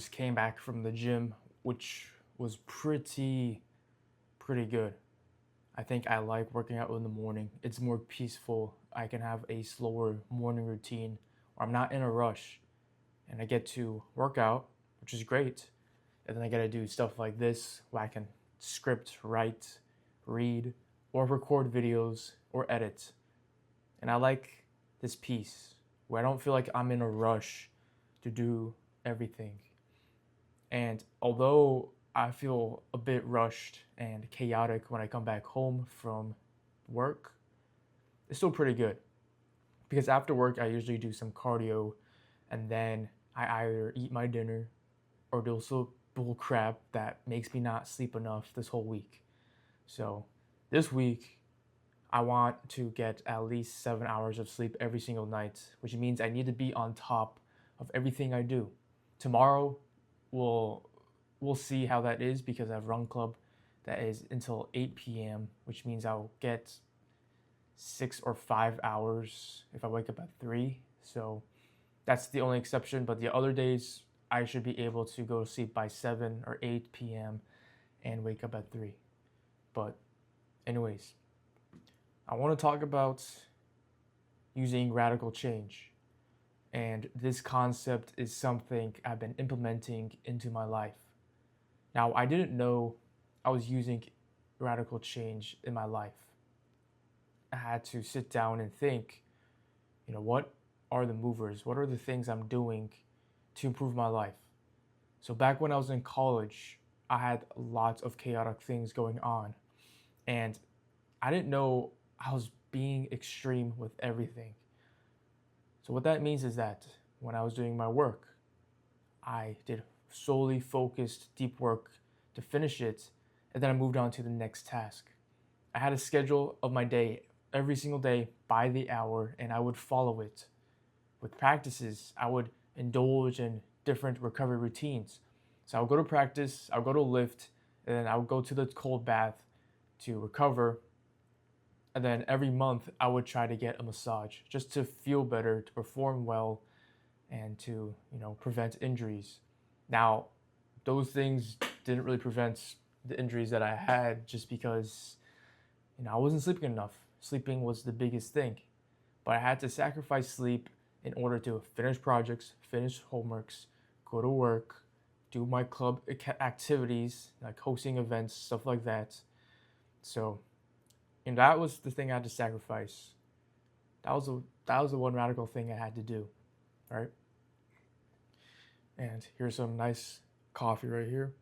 just came back from the gym, which was pretty good. I think I like working out in the morning. It's more peaceful. I can have a slower morning routine, or I'm not in a rush, and I get to work out, which is great. And then I get to do stuff like this, where I can script, write, read, or record videos or edit. And I like this piece where I don't feel like I'm in a rush to do everything. And although I feel a bit rushed and chaotic when I come back home from work, it's still pretty good. Because after work, I usually do some cardio and then I either eat my dinner or do some bull crap that makes me not sleep enough this whole week. So this week, I want to get at least 7 hours of sleep every single night, which means I need to be on top of everything I do. Tomorrow, we'll we'll see how that is because I have run club that is until 8 p.m., which means I'll get 6 or 5 hours if I wake up at 3. So that's the only exception. But the other days, I should be able to go to sleep by 7 or 8 p.m. and wake up at 3. But, anyways, I want to talk about using radical change. And this concept is something I've been implementing into my life. Now, I didn't know I was using radical change in my life. I had to sit down and think, what are the movers? What are the things I'm doing to improve my life? So back when I was in college, I had lots of chaotic things going on. And I didn't know I was being extreme with everything. So what that means is that when I was doing my work, I did solely focused deep work to finish it, and then I moved on to the next task. I had a schedule of my day every single day by the hour, and I would follow it. With practices, I would indulge in different recovery routines. So I would go to practice, I would go to lift, and then I would go to the cold bath to recover. And then every month, I would try to get a massage just to feel better, to perform well, and to, prevent injuries. Now, those things didn't really prevent the injuries that I had just because, I wasn't sleeping enough. Sleeping was the biggest thing. But I had to sacrifice sleep in order to finish projects, finish homeworks, go to work, do my club activities, like hosting events, stuff like that. So, and that was the thing I had to sacrifice. That was the one radical thing I had to do, right? And here's some nice coffee right here,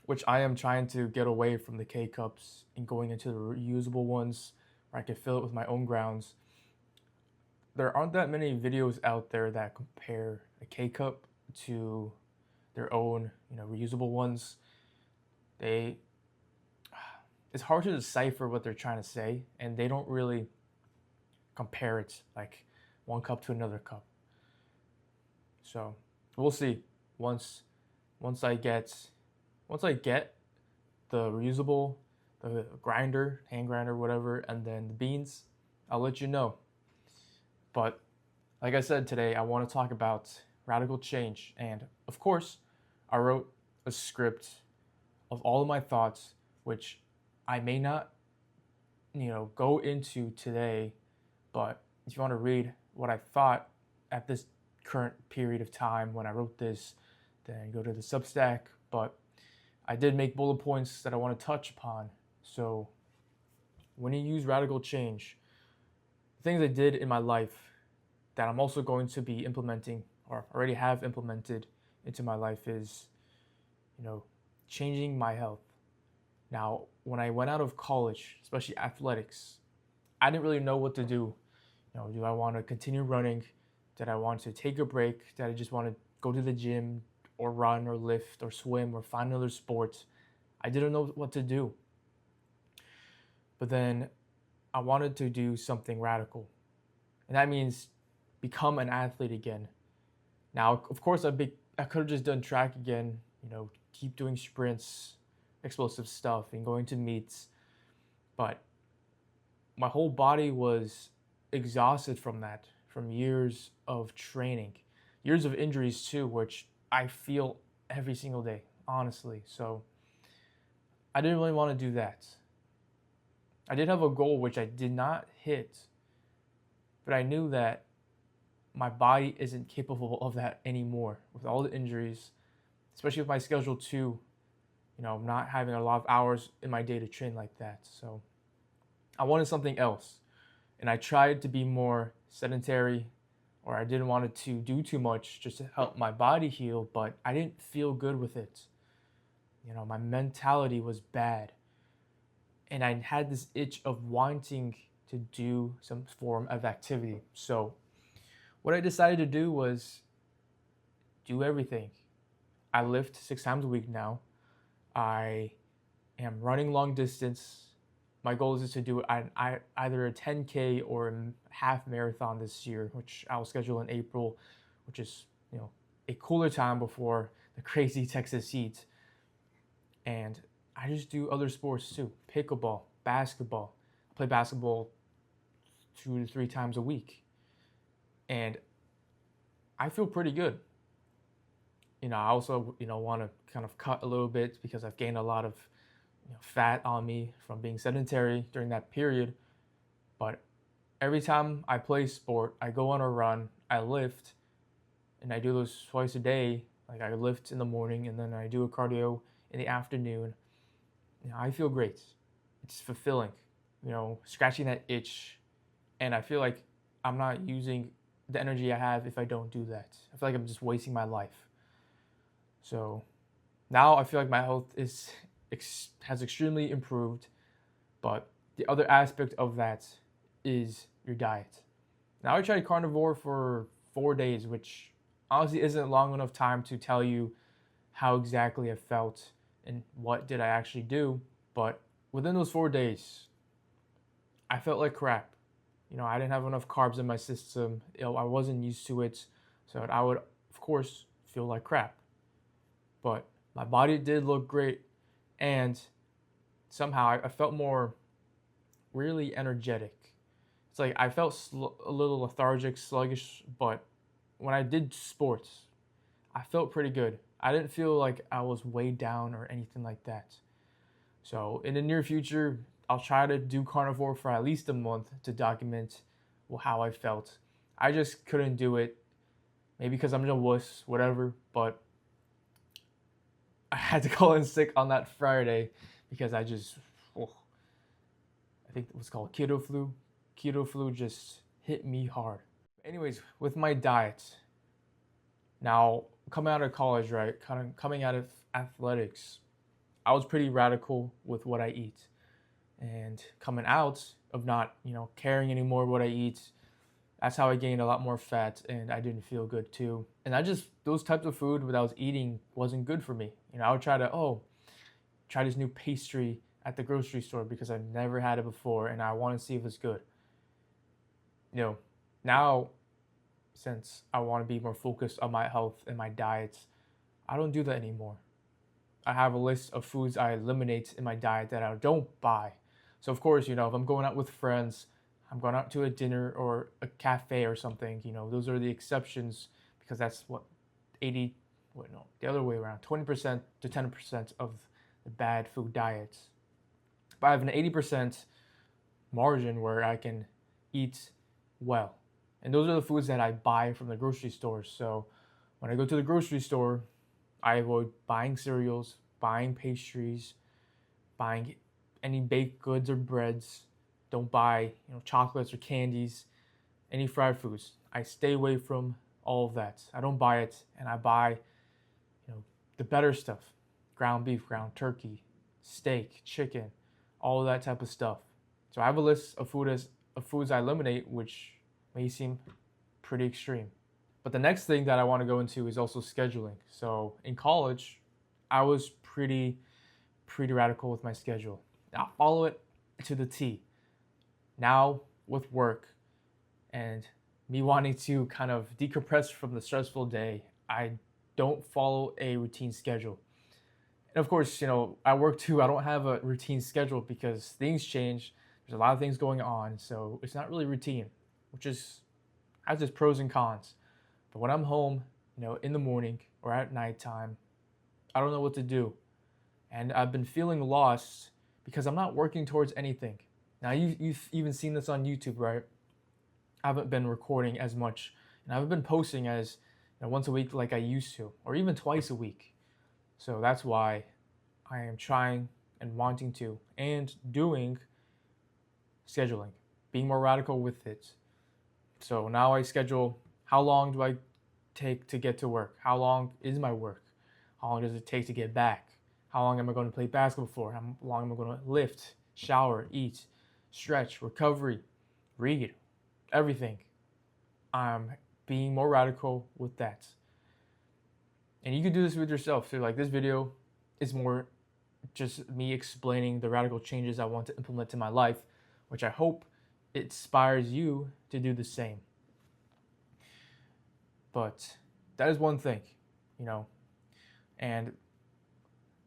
which I am trying to get away from the K cups and going into the reusable ones where I can fill it with my own grounds. There aren't that many videos out there that compare a K cup to their own, reusable ones. It's hard to decipher what they're trying to say, and they don't really compare it like one cup to another cup. So we'll see. Once I get the reusable, the grinder, hand grinder, whatever, and then the beans, I'll let you know. But like I said today, I want to talk about radical change. And of course, I wrote a script of all of my thoughts, which I may not, go into today. But if you want to read what I thought at this current period of time when I wrote this, then go to the Substack. But I did make bullet points that I want to touch upon. So when you use radical change, the things I did in my life that I'm also going to be implementing or already have implemented into my life is, changing my health. Now, when I went out of college, especially athletics, I didn't really know what to do. Do I want to continue running? Did I want to take a break? Did I just want to go to the gym or run or lift or swim or find another sport? I didn't know what to do. But then I wanted to do something radical. And that means become an athlete again. Now, of course, I could have just done track again, keep doing sprints, explosive stuff, and going to meets. But my whole body was exhausted from that, from years of training. years of injuries too, which I feel every single day, honestly. So I didn't really want to do that. I did have a goal which I did not hit, but I knew that my body isn't capable of that anymore with all the injuries, especially with my schedule too. Not having a lot of hours in my day to train like that. So I wanted something else. And I tried to be more sedentary, or I didn't want to do too much just to help my body heal, but I didn't feel good with it. My mentality was bad. And I had this itch of wanting to do some form of activity. So what I decided to do was do everything. I lift 6 times a week now. I am running long distance. My goal is to do either a 10K or a half marathon this year, which I'll schedule in April, which is a cooler time before the crazy Texas heat. And I just do other sports too, pickleball, basketball. I play basketball 2 to 3 times a week, and I feel pretty good. I also want to kind of cut a little bit because I've gained a lot of fat on me from being sedentary during that period. But every time I play sport, I go on a run, I lift, and I do those twice a day. Like I lift in the morning and then I do a cardio in the afternoon. I feel great. It's fulfilling, scratching that itch. And I feel like I'm not using the energy I have if I don't do that. I feel like I'm just wasting my life. So now I feel like my health has extremely improved, but the other aspect of that is your diet. Now I tried carnivore for 4 days, which honestly isn't long enough time to tell you how exactly I felt and what did I actually do. But within those 4 days, I felt like crap. I didn't have enough carbs in my system. I wasn't used to it, so I would, of course, feel like crap. But my body did look great, and somehow I felt more really energetic. It's like I felt a little lethargic, sluggish, but when I did sports, I felt pretty good. I didn't feel like I was weighed down or anything like that. So in the near future, I'll try to do carnivore for at least a month to document how I felt. I just couldn't do it, maybe because I'm a wuss, whatever, but I had to call in sick on that Friday because I think it was called keto flu. Keto flu just hit me hard. Anyways, with my diet, now coming out of college, right, kind of coming out of athletics, I was pretty radical with what I eat. And coming out of not, caring anymore what I eat, that's how I gained a lot more fat and I didn't feel good too. And those types of food that I was eating wasn't good for me. I would try this new pastry at the grocery store because I've never had it before and I want to see if it's good. Now, since I want to be more focused on my health and my diet, I don't do that anymore. I have a list of foods I eliminate in my diet that I don't buy. So of course, if I'm going out with friends, I'm going out to a dinner or a cafe or something, those are the exceptions because that's what the other way around, 20% to 10% of the bad food diets. But I have an 80% margin where I can eat well. And those are the foods that I buy from the grocery store. So when I go to the grocery store, I avoid buying cereals, buying pastries, buying any baked goods or breads. Don't buy, chocolates or candies, any fried foods. I stay away from all of that. I don't buy it, and I buy, the better stuff: ground beef, ground turkey, steak, chicken, all of that type of stuff. So I have a list of foods I eliminate, which may seem pretty extreme. But the next thing that I want to go into is also scheduling. So in college, I was pretty radical with my schedule. I follow it to the T. Now with work and me wanting to kind of decompress from the stressful day, I don't follow a routine schedule. And of course, I work too. I don't have a routine schedule because things change. There's a lot of things going on. So it's not really routine, which has its pros and cons. But when I'm home, in the morning or at nighttime, I don't know what to do. And I've been feeling lost because I'm not working towards anything. Now, you've even seen this on YouTube, right? I haven't been recording as much, and I haven't been posting as once a week like I used to, or even twice a week. So that's why I am trying and wanting to and doing scheduling, being more radical with it. So now I schedule how long do I take to get to work? How long is my work? How long does it take to get back? How long am I going to play basketball for? How long am I going to lift, shower, eat, stretch, recovery, read, everything? I'm being more radical with that. And you can do this with yourself too. Like this video is more just me explaining the radical changes I want to implement in my life, which I hope inspires you to do the same. But that is one thing, and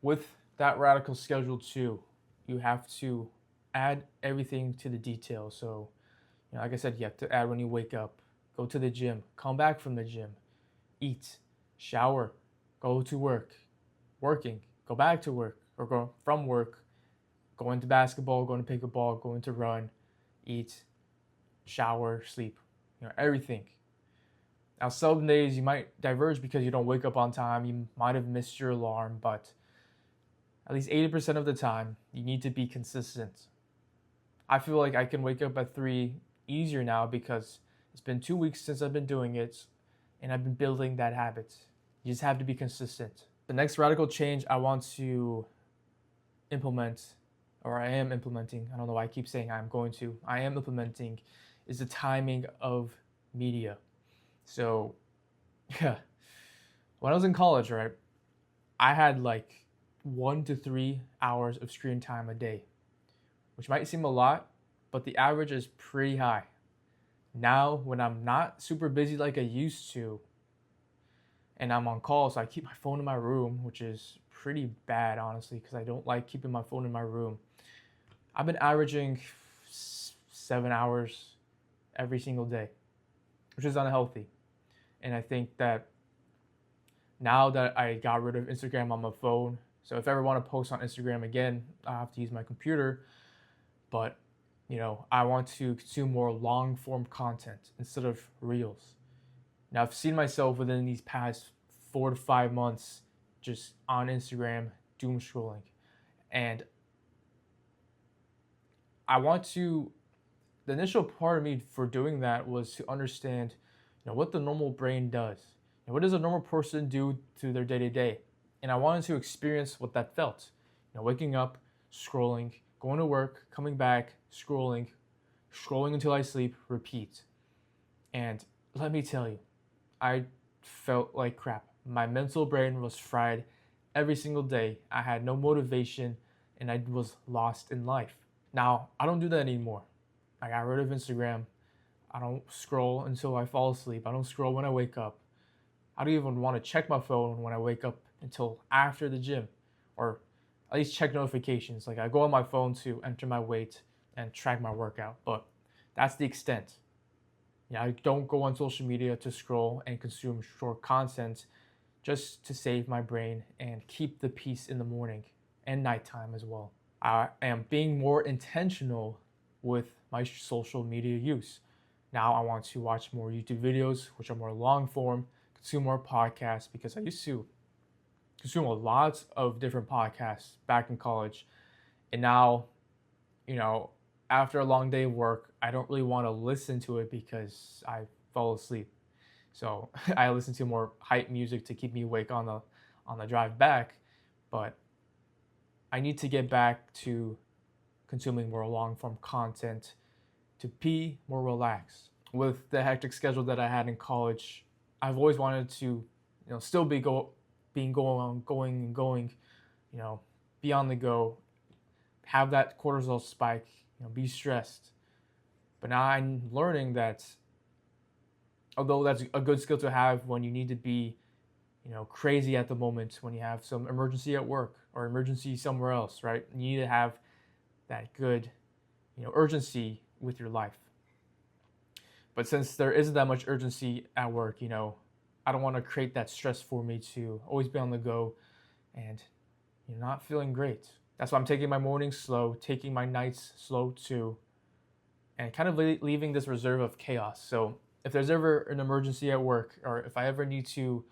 with that radical schedule too, you have to add everything to the details. So, like I said, you have to add when you wake up, go to the gym, come back from the gym, eat, shower, go to work, working, go back to work, or go from work, go into basketball, go into pickleball, go into run, eat, shower, sleep, everything. Now, some days you might diverge because you don't wake up on time, you might have missed your alarm, but at least 80% of the time, you need to be consistent. I feel like I can wake up at 3 easier now because it's been 2 weeks since I've been doing it, and I've been building that habit. You just have to be consistent. The next radical change I want to implement, or I am implementing, I don't know why I keep saying I am implementing, is the timing of media. So, yeah, when I was in college, right, I had like 1 to 3 hours of screen time a day, which might seem a lot, but the average is pretty high. Now, when I'm not super busy like I used to, and I'm on call, so I keep my phone in my room, which is pretty bad, honestly, because I don't like keeping my phone in my room. I've been averaging 7 hours every single day, which is unhealthy. And I think that now that I got rid of Instagram on my phone, so if I ever want to post on Instagram again, I have to use my computer. But, I want to consume more long form content instead of reels. Now, I've seen myself within these past 4 to 5 months just on Instagram, doom scrolling. And the initial part of me for doing that was to understand, what the normal brain does. What does a normal person do to their day-to-day? And I wanted to experience what that felt. Waking up, scrolling, going to work, coming back, scrolling until I sleep, repeat. And let me tell you, I felt like crap. My mental brain was fried every single day. I had no motivation and I was lost in life. Now, I don't do that anymore. I got rid of Instagram. I don't scroll until I fall asleep. I don't scroll when I wake up. I don't even want to check my phone when I wake up until after the gym, or at least check notifications. Like I go on my phone to enter my weight and track my workout, but that's the extent. I don't go on social media to scroll and consume short content just to save my brain and keep the peace in the morning and nighttime as well. I am being more intentional with my social media use. Now I want to watch more YouTube videos, which are more long form, consume more podcasts, because I used to consume a lot of different podcasts back in college. And now, after a long day of work, I don't really want to listen to it because I fall asleep. So I listen to more hype music to keep me awake on the drive back. But I need to get back to consuming more long form content to be more relaxed. With the hectic schedule that I had in college, I've always wanted to, still be going, be on the go, have that cortisol spike, be stressed. But now I'm learning that although that's a good skill to have when you need to be, crazy at the moment, when you have some emergency at work or emergency somewhere else, right? You need to have that good, urgency with your life. But since there isn't that much urgency at work, I don't want to create that stress for me to always be on the go and you're not feeling great. That's why I'm taking my mornings slow, taking my nights slow too, and kind of leaving this reserve of chaos. So if there's ever an emergency at work, or if I ever need to,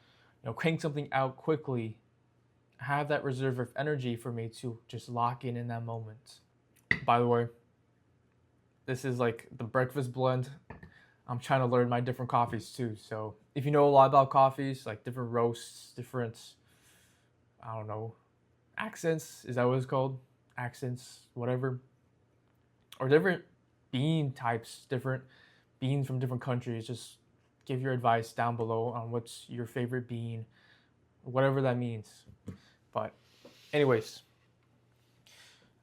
crank something out quickly, I have that reserve of energy for me to just lock in that moment. By the way, this is like the breakfast blend. I'm trying to learn my different coffees too. So if you know a lot about coffees, like different roasts, different, I don't know, accents, is that what it's called? Accents, whatever. Or different bean types, different beans from different countries. Just give your advice down below on what's your favorite bean, whatever that means. But anyways,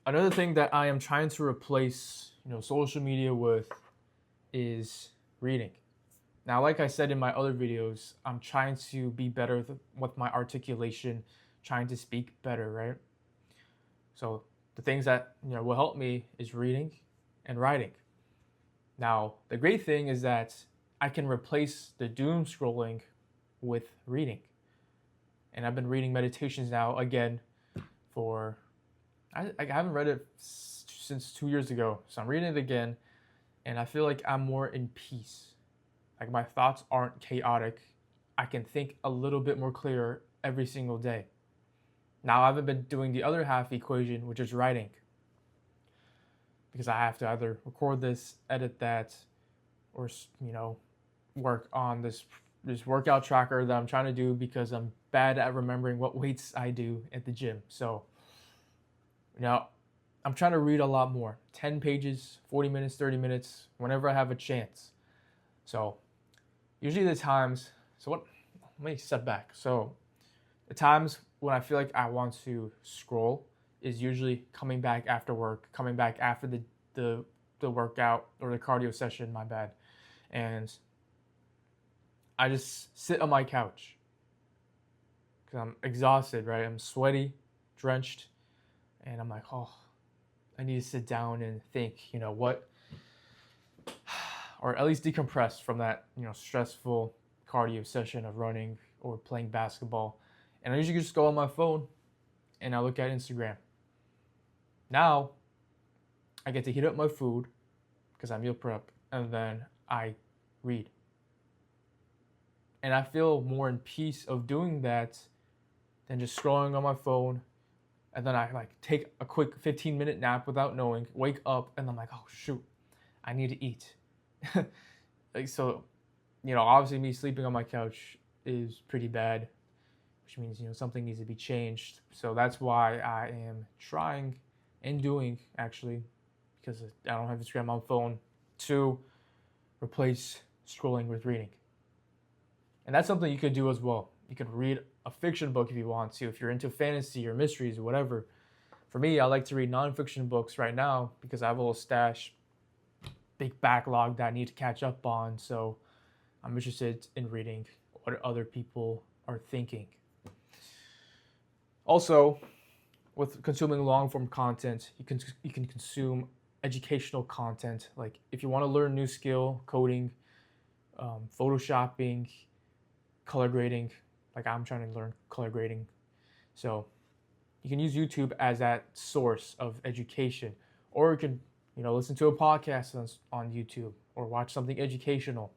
another thing that I am trying to replace, social media with is reading. Now, like I said in my other videos, I'm trying to be better with my articulation, trying to speak better, right? So the things that will help me is reading and writing. Now, the great thing is that I can replace the doom scrolling with reading. And I've been reading meditations now again for, I haven't read it since 2 years ago. So I'm reading it again and I feel like I'm more in peace. Like my thoughts aren't chaotic. I can think a little bit more clear every single day. Now I haven't been doing the other half equation, which is writing. Because I have to either record this, edit that, or work on this workout tracker that I'm trying to do because I'm bad at remembering what weights I do at the gym. So now I'm trying to read a lot more. 10 pages, 40 minutes, 30 minutes, whenever I have a chance. So usually the times, let me step back. So the times when I feel like I want to scroll is usually coming back after work, coming back after the workout or the cardio session, my bad. And I just sit on my couch because I'm exhausted, right? I'm sweaty, drenched, and I'm like, oh, I need to sit down and think, what, or at least decompress from that, stressful cardio session of running or playing basketball. And I usually just go on my phone and I look at Instagram. Now, I get to heat up my food because I meal prep, and then I read. And I feel more in peace of doing that than just scrolling on my phone. And then I take a quick 15-minute nap without knowing, wake up, and I'm like, oh shoot, I need to eat. So, obviously me sleeping on my couch is pretty bad, which means, something needs to be changed. So that's why I am trying and doing, actually, because I don't have Instagram on phone, to replace scrolling with reading. And that's something you could do as well. You could read a fiction book if you want to, if you're into fantasy or mysteries or whatever. For me, I like to read nonfiction books right now because I have a little stash, big backlog that I need to catch up on. So I'm interested in reading what other people are thinking. Also, with consuming long-form content, you can consume educational content. Like if you want to learn a new skill, coding, photoshopping, color grading, like I'm trying to learn color grading. So you can use YouTube as that source of education, or you can, listen to a podcast on YouTube or watch something educational.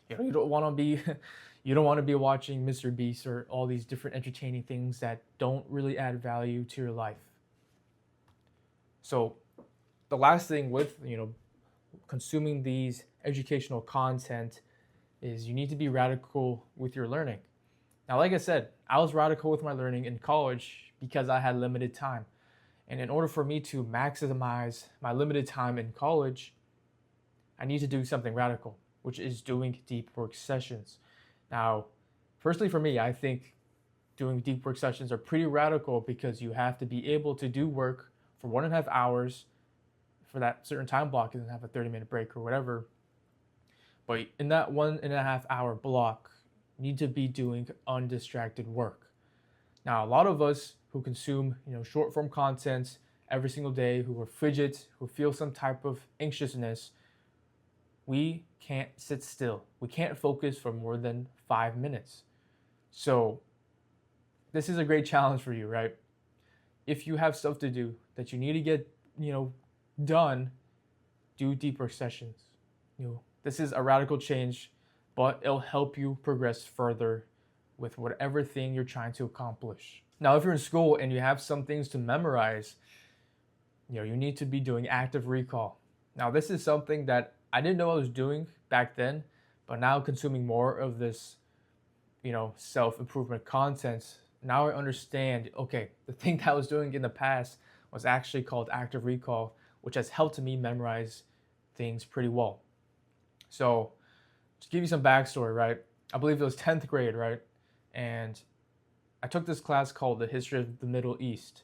You don't want to be watching Mr. Beast or all these different entertaining things that don't really add value to your life. So the last thing with, consuming these educational content is you need to be radical with your learning. Now, like I said, I was radical with my learning in college because I had limited time. And in order for me to maximize my limited time in college, I need to do something radical, which is doing deep work sessions. Now, personally for me, I think doing deep work sessions are pretty radical because you have to be able to do work for 1.5 hours for that certain time block and then have a 30-minute break or whatever. But in that 1.5 hour block, you need to be doing undistracted work. Now, a lot of us who consume, short form content every single day, who are fidget, who feel some type of anxiousness, we can't sit still. We can't focus for more than 5 minutes. So this is a great challenge for you, right? If you have stuff to do that you need to get, done, do deeper sessions. This is a radical change, but it'll help you progress further with whatever thing you're trying to accomplish. Now, if you're in school and you have some things to memorize, you need to be doing active recall. Now, this is something that I didn't know I was doing back then, but now consuming more of this, self-improvement content, now I understand, okay, the thing that I was doing in the past was actually called active recall, which has helped me memorize things pretty well. So, to give you some backstory, right? I believe it was 10th grade, right? And I took this class called the History of the Middle East.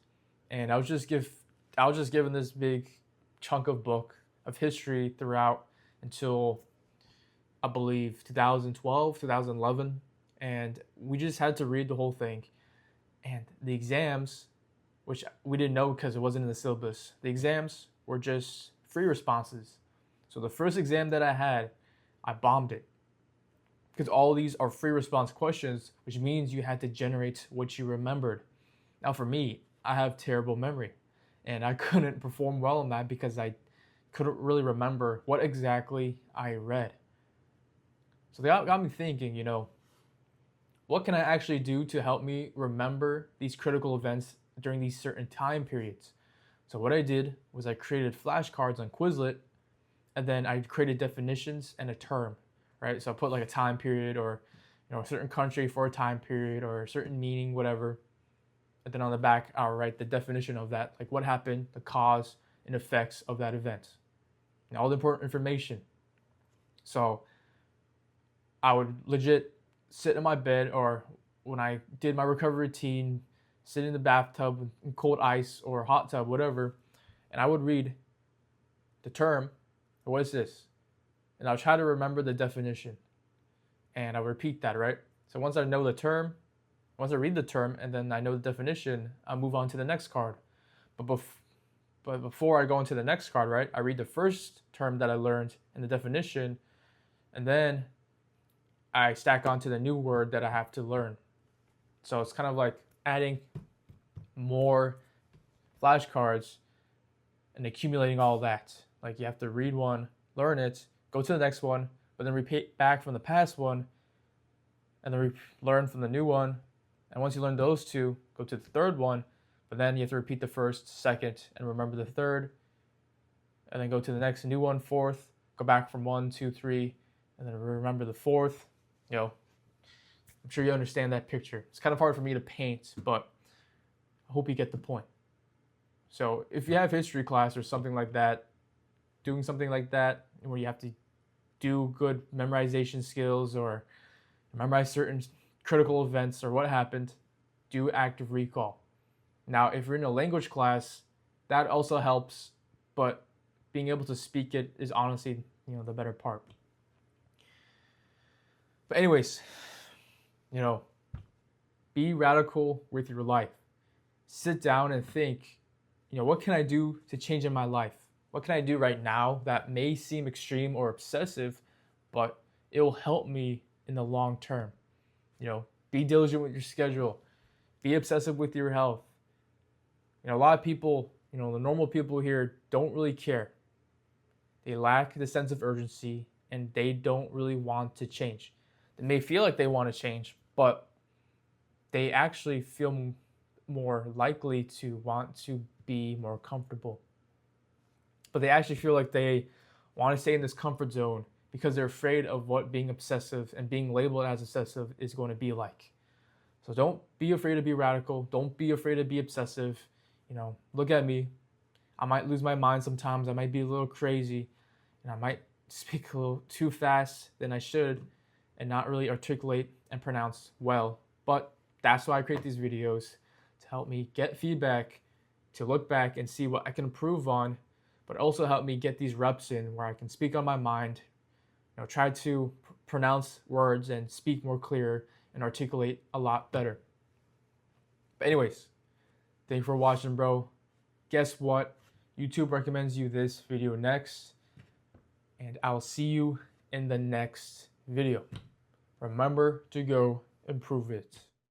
And I was just given this big chunk of book of history throughout until, I believe, 2012, 2011. And we just had to read the whole thing. And the exams, which we didn't know because it wasn't in the syllabus, the exams were just free responses. So the first exam that I had, I bombed it. Because all these are free response questions, which means you had to generate what you remembered. Now for me, I have terrible memory. And I couldn't perform well on that because I couldn't really remember what exactly I read. So that got me thinking, what can I actually do to help me remember these critical events during these certain time periods? So what I did was I created flashcards on Quizlet, and then I created definitions and a term, right? So I put like a time period or a certain country for a time period or a certain meaning, whatever. And then on the back, I'll write the definition of that, like what happened, the cause and effects of that event, and all the important information. So I would legit sit in my bed, or when I did my recovery routine, sit in the bathtub in cold ice or hot tub, whatever, and I would read the term, what is this? And I'll try to remember the definition. And I'll repeat that, right? So once I read the term and then I know the definition, I'll move on to the next card. But before I go into the next card, right, I read the first term that I learned and the definition, and then I stack onto the new word that I have to learn. So it's kind of like adding more flashcards and accumulating all that. Like you have to read one, learn it, go to the next one, but then repeat back from the past one, and then learn from the new one. And once you learn those two, go to the third one, but then you have to repeat the first, second, and remember the third, and then go to the next new one, fourth, go back from 1, 2, 3, and then remember the fourth. I'm sure you understand that picture. It's kind of hard for me to paint, but I hope you get the point. So if you have history class or something like that, doing something like that where you have to do good memorization skills or memorize certain critical events or what happened, do active recall. Now, if you're in a language class, that also helps, but being able to speak it is honestly, the better part. But anyways, be radical with your life. Sit down and think, what can I do to change in my life? What can I do right now that may seem extreme or obsessive, but it will help me in the long term? Be diligent with your schedule. Be obsessive with your health. A lot of people, the normal people here don't really care. They lack the sense of urgency and they don't really want to change. They may feel like they want to change, but they actually feel more likely to want to be more comfortable. But they actually feel like they want to stay in this comfort zone because they're afraid of what being obsessive and being labeled as obsessive is going to be like. So don't be afraid to be radical. Don't be afraid to be obsessive. Look at me. I might lose my mind sometimes. I might be a little crazy, and I might speak a little too fast than I should and not really articulate and pronounce well. But that's why I create these videos, to help me get feedback, to look back and see what I can improve on, but also help me get these reps in where I can speak on my mind, try to pronounce words and speak more clear and articulate a lot better. But anyways, thank you for watching, bro. Guess what? YouTube recommends you this video next, and I'll see you in the next video. Remember to go improve it.